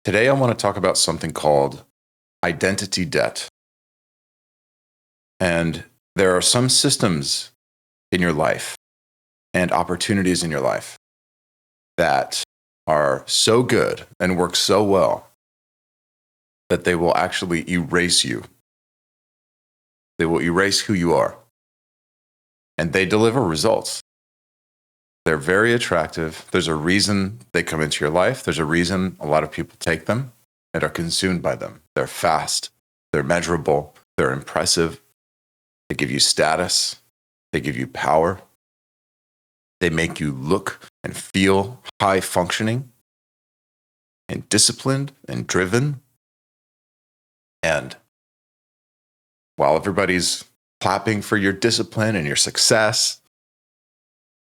Today, I want to talk about something called identity debt. And there are some systems in your life and opportunities in your life that are so good and work so well that they will actually erase you. They will erase who you are. And they deliver results. They're very attractive. There's a reason they come into your life. There's a reason a lot of people take them and are consumed by them. They're fast. They're measurable. They're impressive. They give you status. They give you power. They make you look and feel high functioning and disciplined and driven. And while everybody's clapping for your discipline and your success,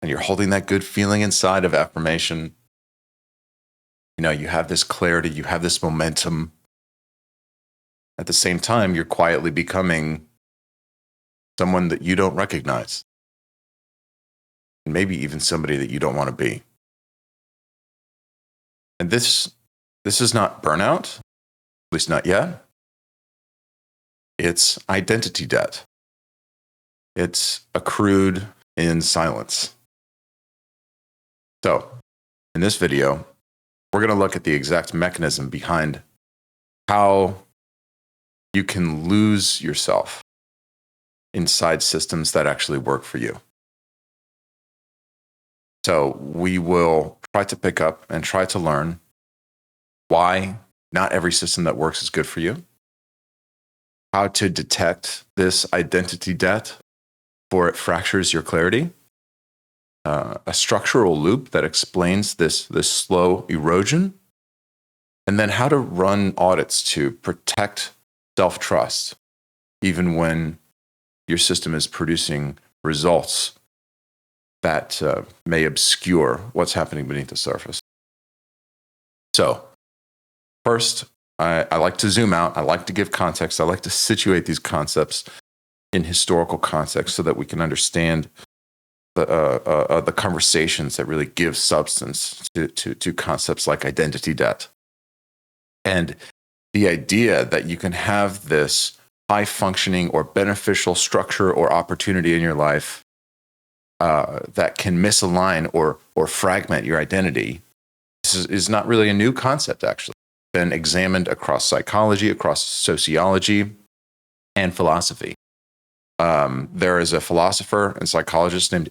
and you're holding that good feeling inside of affirmation, you have this clarity, you have this momentum. At the same time, you're quietly becoming someone that you don't recognize. And maybe even somebody that you don't want to be. And this is not burnout, at least not yet. It's identity debt. It's accrued in silence. So, in this video, we're going to look at the exact mechanism behind how you can lose yourself inside systems that actually work for you. So, we will try to pick up and try to learn why not every system that works is good for you, how to detect this identity debt before it fractures your clarity, a structural loop that explains this slow erosion, and then how to run audits to protect self-trust, even when your system is producing results that may obscure what's happening beneath the surface. So, first, I like to zoom out. I like to give context. I like to situate these concepts in historical context so that we can understand the conversations that really give substance to concepts like identity debt. And the idea that you can have this high functioning or beneficial structure or opportunity in your life that can misalign or fragment your identity is not really a new concept, actually. It's been examined across psychology, across sociology, and philosophy. There is a philosopher and psychologist named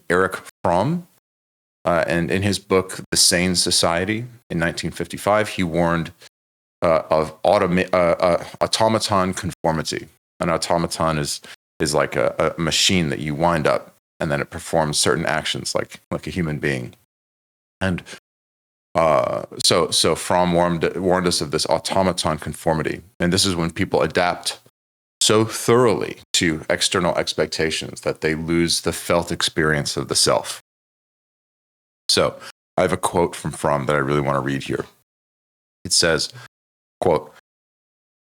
Fromm, and in his book, The Sane Society, in 1955, he warned of automaton conformity. An automaton is like a machine that you wind up, and then it performs certain actions like a human being. And so Fromm warned us of this automaton conformity, and this is when people adapt so thoroughly to external expectations that they lose the felt experience of the self. So I have a quote from Fromm that I really want to read here. It says, quote,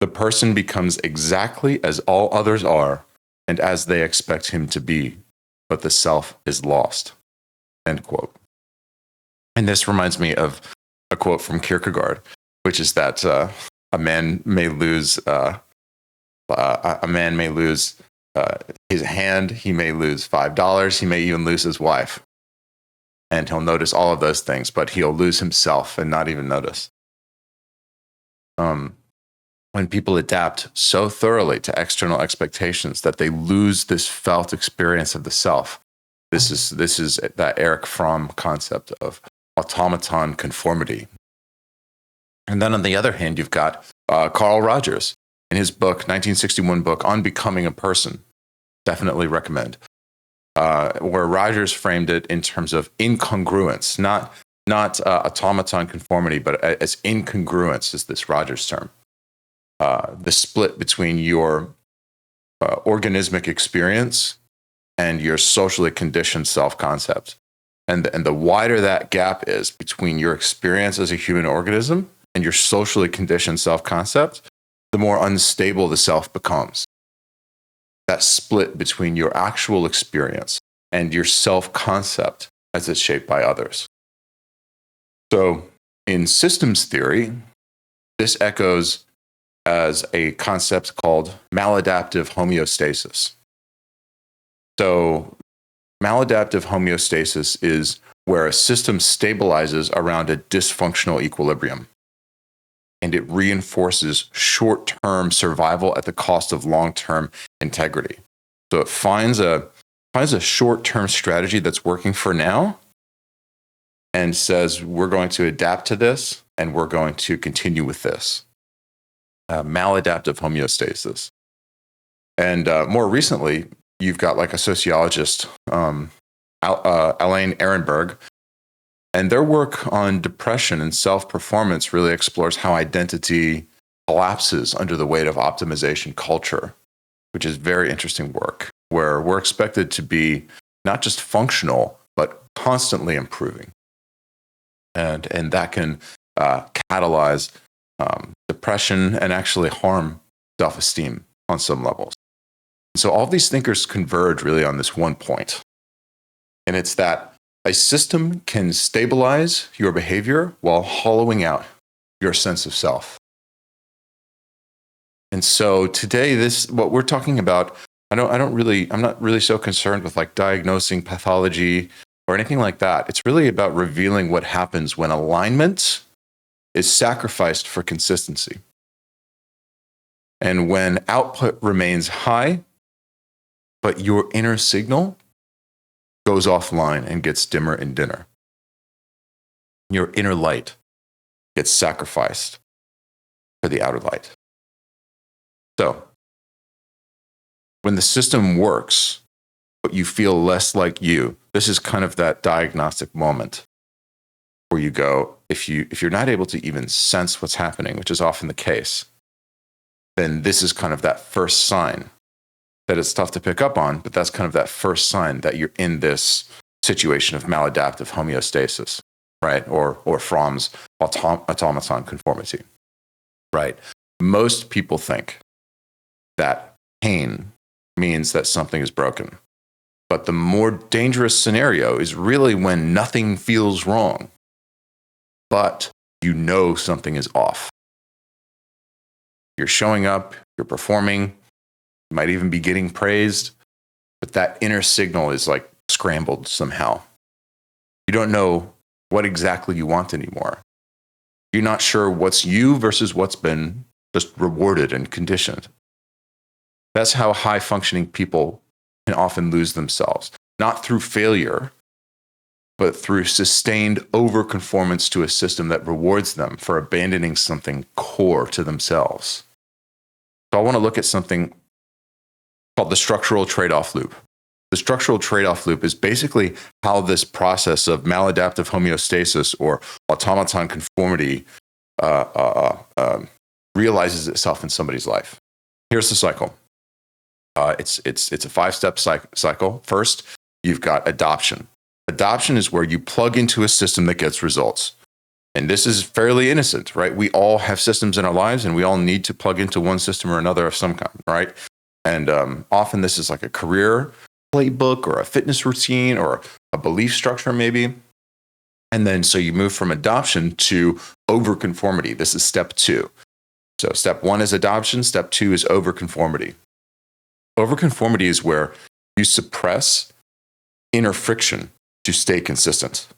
"The person becomes exactly as all others are and as they expect him to be, but the self is lost." End quote. And this reminds me of a quote from Kierkegaard, which is that a man may lose his hand, he may lose $5, he may even lose his wife. And he'll notice all of those things, but he'll lose himself and not even notice. When people adapt so thoroughly to external expectations that they lose this felt experience of the self, this is that Erich Fromm concept of automaton conformity. And then on the other hand, you've got Carl Rogers. In his book, 1961 book, On Becoming a Person, definitely recommend, where Rogers framed it in terms of incongruence, not automaton conformity, but as incongruence is this Rogers term. The split between your organismic experience and your socially conditioned self-concept. And the wider that gap is between your experience as a human organism and your socially conditioned self-concept, the more unstable the self becomes. That split between your actual experience and your self-concept as it's shaped by others. So in systems theory, this echoes as a concept called maladaptive homeostasis. So maladaptive homeostasis is where a system stabilizes around a dysfunctional equilibrium, and it reinforces short-term survival at the cost of long-term integrity. So it finds a short-term strategy that's working for now and says, we're going to adapt to this and we're going to continue with this. Maladaptive homeostasis. And more recently, you've got like a sociologist, Elaine Ehrenberg, and their work on depression and self-performance really explores how identity collapses under the weight of optimization culture, which is very interesting work, where we're expected to be not just functional, but constantly improving. And that can catalyze depression and actually harm self-esteem on some levels. So all of these thinkers converge really on this one point. And it's that a system can stabilize your behavior while hollowing out your sense of self. And so today, what we're talking about, I'm not really so concerned with like diagnosing pathology or anything like that. It's really about revealing what happens when alignment is sacrificed for consistency. And when output remains high, but your inner signal goes offline and gets dimmer and dimmer. Your inner light gets sacrificed for the outer light. So, when the system works, but you feel less like you, this is kind of that diagnostic moment where you go, if you're not able to even sense what's happening, which is often the case, then this is kind of that first sign that it's tough to pick up on, but that's kind of that first sign that you're in this situation of maladaptive homeostasis, right? Or Fromm's automaton conformity, right? Most people think that pain means that something is broken. But the more dangerous scenario is really when nothing feels wrong, but you know something is off. You're showing up, you're performing, you might even be getting praised, but that inner signal is like scrambled somehow. You don't know what exactly you want anymore. You're not sure what's you versus what's been just rewarded and conditioned. That's how high-functioning people can often lose themselves, not through failure, but through sustained over-conformance to a system that rewards them for abandoning something core to themselves. So I want to look at something called the structural trade-off loop. The structural trade-off loop is basically how this process of maladaptive homeostasis or automaton conformity realizes itself in somebody's life. Here's the cycle. It's a 5-step cycle. First, you've got adoption. Adoption is where you plug into a system that gets results. And this is fairly innocent, right? We all have systems in our lives and we all need to plug into one system or another of some kind, right? And often this is like a career playbook or a fitness routine or a belief structure maybe. And then so you move from adoption to over-conformity. This is step 2. So step 1 is adoption. Step 2 is over-conformity. Over-conformity is where you suppress inner friction to stay consistent.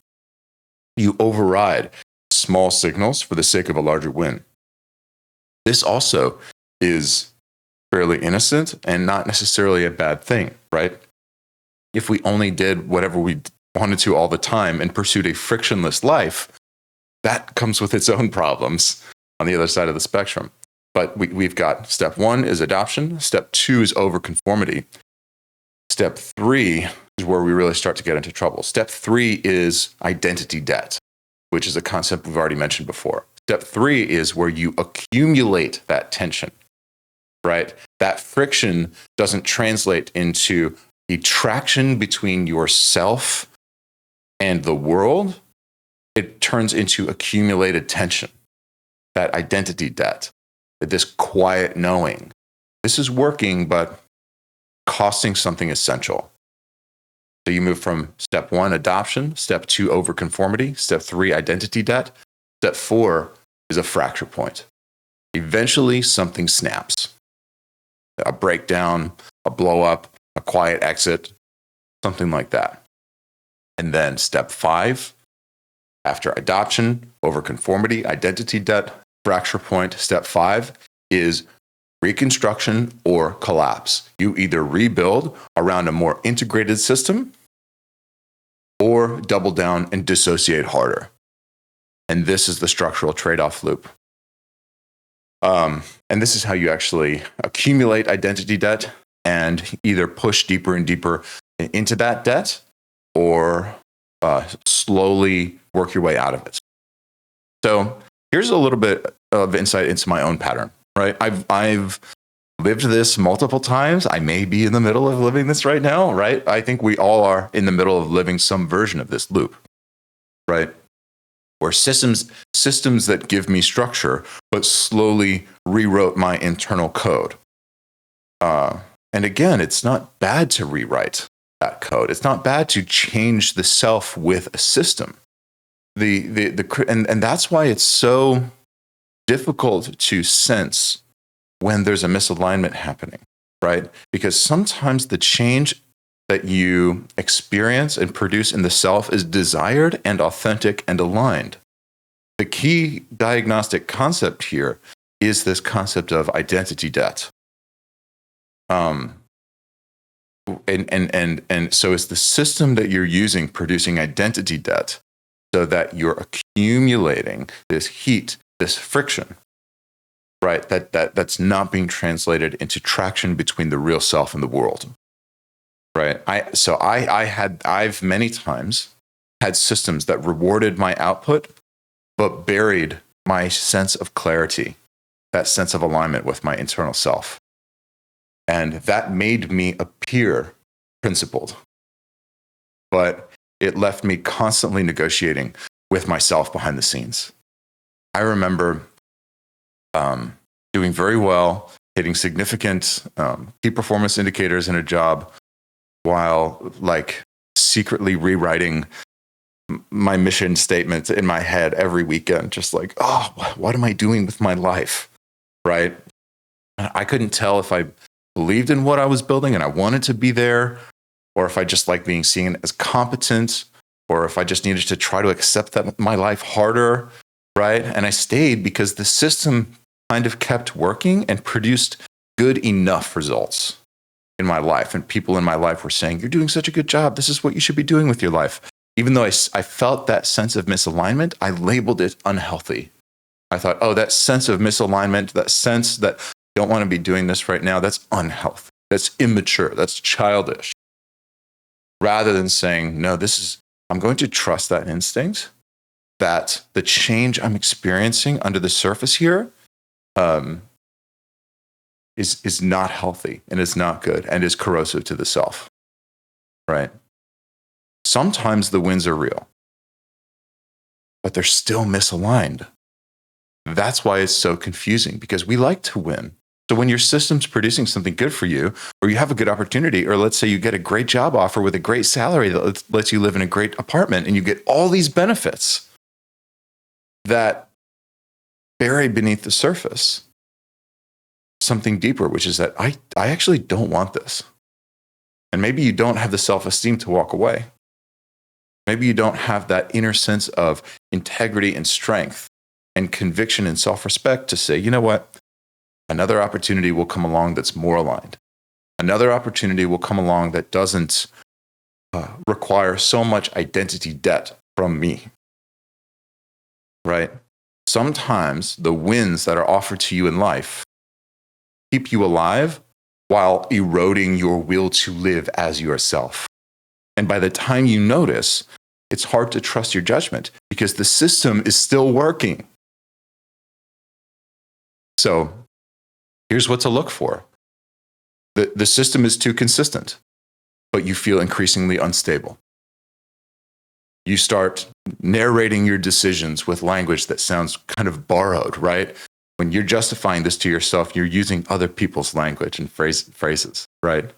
You override small signals for the sake of a larger win. This also is fairly innocent and not necessarily a bad thing, right? If we only did whatever we wanted to all the time and pursued a frictionless life, that comes with its own problems on the other side of the spectrum. But we've got step 1 is adoption. Step 2 is over-conformity. Step 3 is where we really start to get into trouble. Step 3 is identity debt, which is a concept we've already mentioned before. Step 3 is where you accumulate that tension, right? That friction doesn't translate into a traction between yourself and the world. It turns into accumulated tension, that identity debt. This quiet knowing, this is working, but costing something essential. So you move from step 1, adoption, step 2, over-conformity, step 3, identity debt, step 4 is a fracture point. Eventually, something snaps. A breakdown, a blow up, a quiet exit, something like that. And then step 5, after adoption, over-conformity, identity debt, fracture point, step 5 is reconstruction or collapse. You either rebuild around a more integrated system or double down and dissociate harder. And this is the structural trade-off loop. And this is how you actually accumulate identity debt and either push deeper and deeper into that debt or slowly work your way out of it. So here's a little bit of insight into my own pattern, right? I've lived this multiple times. I may be in the middle of living this right now, right? I think we all are in the middle of living some version of this loop, right? Where systems that give me structure, but slowly rewrote my internal code. And again, it's not bad to rewrite that code. It's not bad to change the self with a system. And that's why it's so difficult to sense when there's a misalignment happening, right? Because sometimes the change that you experience and produce in the self is desired and authentic and aligned. The key diagnostic concept here is this concept of identity debt. And so it's the system that you're using producing identity debt so that you're accumulating this heat, this friction, right? That's not being translated into traction between the real self and the world. Right. I've many times had systems that rewarded my output, but buried my sense of clarity, that sense of alignment with my internal self. And that made me appear principled, but it left me constantly negotiating with myself behind the scenes. I remember doing very well, hitting significant key performance indicators in a job, while like secretly rewriting my mission statements in my head every weekend, just like, oh, what am I doing with my life? Right? I couldn't tell if I believed in what I was building and I wanted to be there, or if I just like being seen as competent, or if I just needed to try to accept that my life harder, right? And I stayed because the system kind of kept working and produced good enough results in my life. And people in my life were saying, you're doing such a good job. This is what you should be doing with your life. Even though I felt that sense of misalignment, I labeled it unhealthy. I thought, oh, that sense of misalignment, that sense that I don't want to be doing this right now, that's unhealthy. That's immature. That's childish. Rather than saying, no, I'm going to trust that instinct, that the change I'm experiencing under the surface here is not healthy and is not good and is corrosive to the self, right? Sometimes the wins are real, but they're still misaligned. That's why it's so confusing, because we like to win. So when your system's producing something good for you, or you have a good opportunity, or let's say you get a great job offer with a great salary that lets you live in a great apartment, and you get all these benefits that bury beneath the surface something deeper, which is that I actually don't want this. And maybe you don't have the self-esteem to walk away. Maybe you don't have that inner sense of integrity and strength and conviction and self-respect to say, you know what? Another opportunity will come along that's more aligned. Another opportunity will come along that doesn't require so much identity debt from me, right? Sometimes the wins that are offered to you in life keep you alive while eroding your will to live as yourself. And by the time you notice, it's hard to trust your judgment because the system is still working. So here's what to look for. The system is too consistent, but you feel increasingly unstable. You start narrating your decisions with language that sounds kind of borrowed, right? When you're justifying this to yourself, you're using other people's language and phrases, right?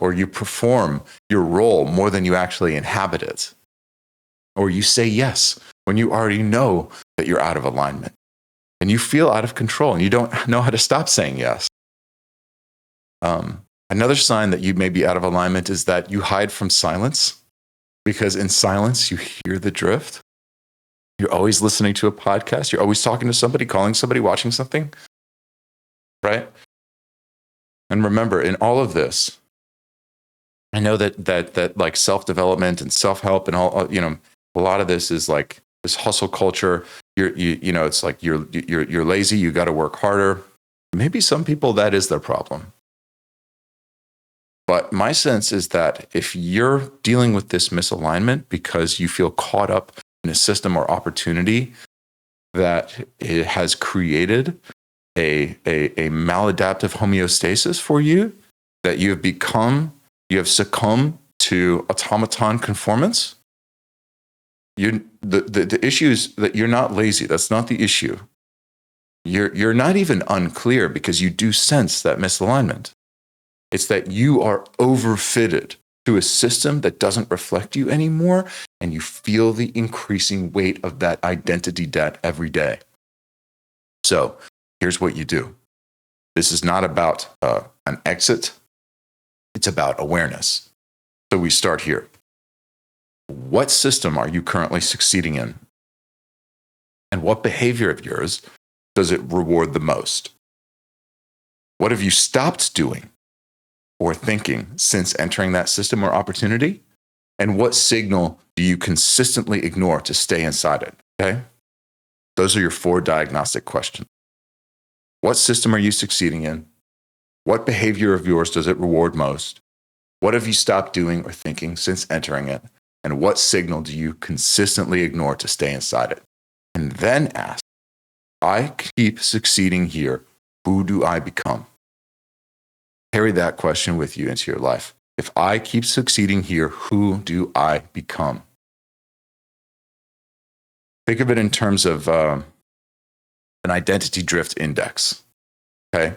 Or you perform your role more than you actually inhabit it. Or you say yes when you already know that you're out of alignment. and you feel out of control and you don't know how to stop saying yes. Another sign that you may be out of alignment is that you hide from silence, because in silence, you hear the drift. You're always listening to a podcast. You're always talking to somebody, calling somebody, watching something, right? And remember, in all of this, I know that like self-development and self-help and all, a lot of this is like this hustle culture. It's like you're lazy. You got to work harder. Maybe some people, that is their problem. But my sense is that if you're dealing with this misalignment because you feel caught up in a system or opportunity that it has created a maladaptive homeostasis for you, that you have succumbed to automaton conformance, the issue is that you're not lazy. That's not the issue. You're not even unclear, because you do sense that misalignment. It's that you are overfitted to a system that doesn't reflect you anymore, and you feel the increasing weight of that identity debt every day. So here's what you do. This is not about an exit. It's about awareness. So we start here. What system are you currently succeeding in? And what behavior of yours does it reward the most? What have you stopped doing or thinking since entering that system or opportunity? And what signal do you consistently ignore to stay inside it? Okay? Those are your 4 diagnostic questions. What system are you succeeding in? What behavior of yours does it reward most? What have you stopped doing or thinking since entering it? And what signal do you consistently ignore to stay inside it? And then ask, I keep succeeding here, who do I become? Carry that question with you into your life. If I keep succeeding here, who do I become? Think of it in terms of an identity drift index. Okay,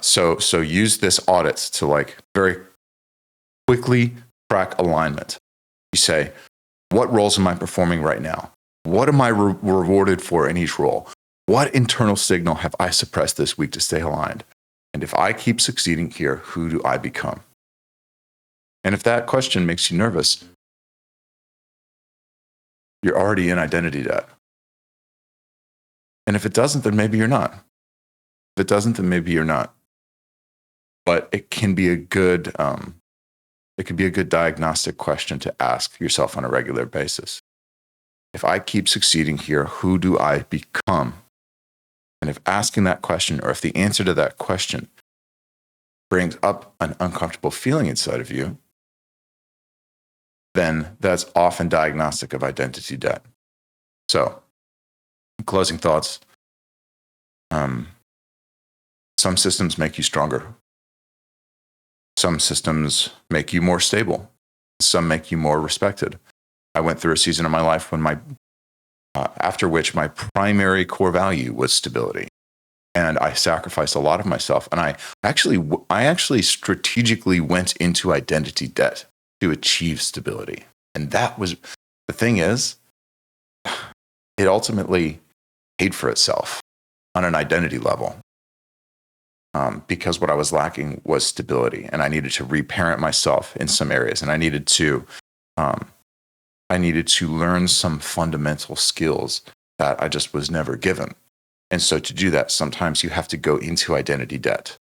so use this audit to like very quickly track alignment. You say, what roles am I performing right now? What am I rewarded for in each role? What internal signal have I suppressed this week to stay aligned? And if I keep succeeding here, who do I become? And if that question makes you nervous, you're already in identity debt. And if it doesn't, then maybe you're not. If it doesn't, then maybe you're not. But it can be a good, diagnostic question to ask yourself on a regular basis. If I keep succeeding here, who do I become? And if asking that question, or if the answer to that question brings up an uncomfortable feeling inside of you, then that's often diagnostic of identity debt. So, closing thoughts. Some systems make you stronger. Some systems make you more stable. Some make you more respected. I went through a season of my life when after which my primary core value was stability. And I sacrificed a lot of myself. And I actually strategically went into identity debt to achieve stability. And that was, the thing is, it ultimately paid for itself on an identity level. Because what I was lacking was stability, and I needed to reparent myself in some areas, and I needed to learn some fundamental skills that I just was never given. And so to do that, sometimes you have to go into identity debt.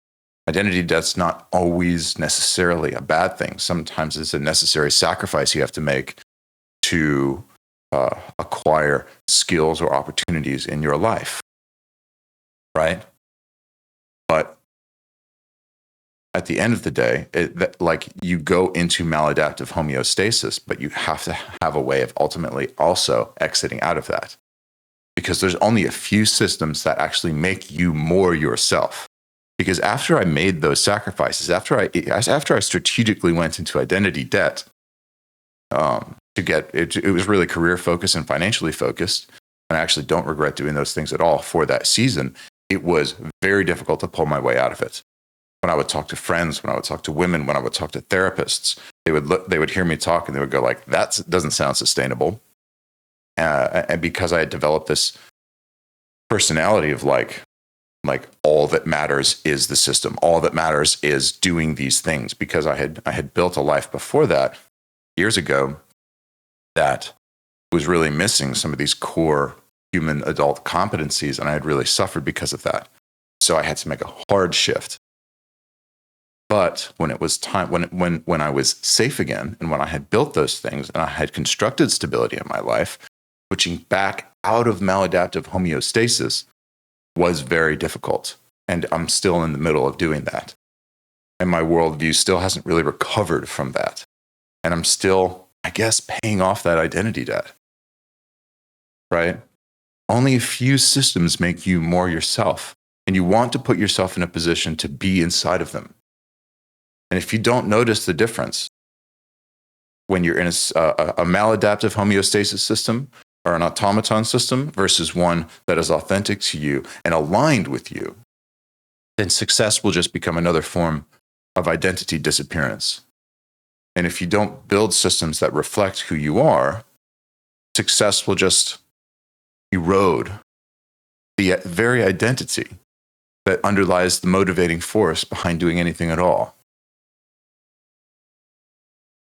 Identity debt's not always necessarily a bad thing. Sometimes it's a necessary sacrifice you have to make to acquire skills or opportunities in your life, right? But at the end of the day, like you go into maladaptive homeostasis, but you have to have a way of ultimately also exiting out of that. Because there's only a few systems that actually make you more yourself. Because after I made those sacrifices, after I strategically went into identity debt, to get it was really career focused and financially focused, and I actually don't regret doing those things at all for that season. It was very difficult to pull my way out of it. When I would talk to friends, when I would talk to women, when I would talk to therapists, they would hear me talk and they would go like, "That doesn't sound sustainable." And because I had developed this personality of like all that matters is the system. All that matters is doing these things, because I had built a life before that years ago that was really missing some of these core human adult competencies, and I had really suffered because of that. So I had to make a hard shift. But when it was time, when I was safe again, and when I had built those things and I had constructed stability in my life, switching back out of maladaptive homeostasis was very difficult. And I'm still in the middle of doing that. And my worldview still hasn't really recovered from that. And I'm still, I guess, paying off that identity debt. Right? Only a few systems make you more yourself. And you want to put yourself in a position to be inside of them. And if you don't notice the difference when you're in a maladaptive homeostasis system or an automaton system versus one that is authentic to you and aligned with you, then success will just become another form of identity disappearance. And if you don't build systems that reflect who you are, success will just erode the very identity that underlies the motivating force behind doing anything at all.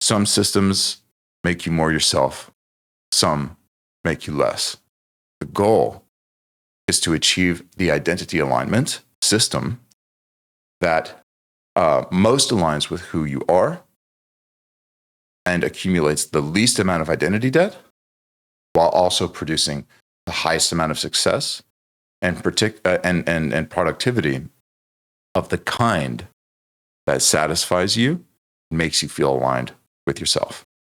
Some systems make you more yourself. Some make you less. The goal is to achieve the identity alignment system that most aligns with who you are and accumulates the least amount of identity debt while also producing the highest amount of success and productivity of the kind that satisfies you and makes you feel aligned with yourself.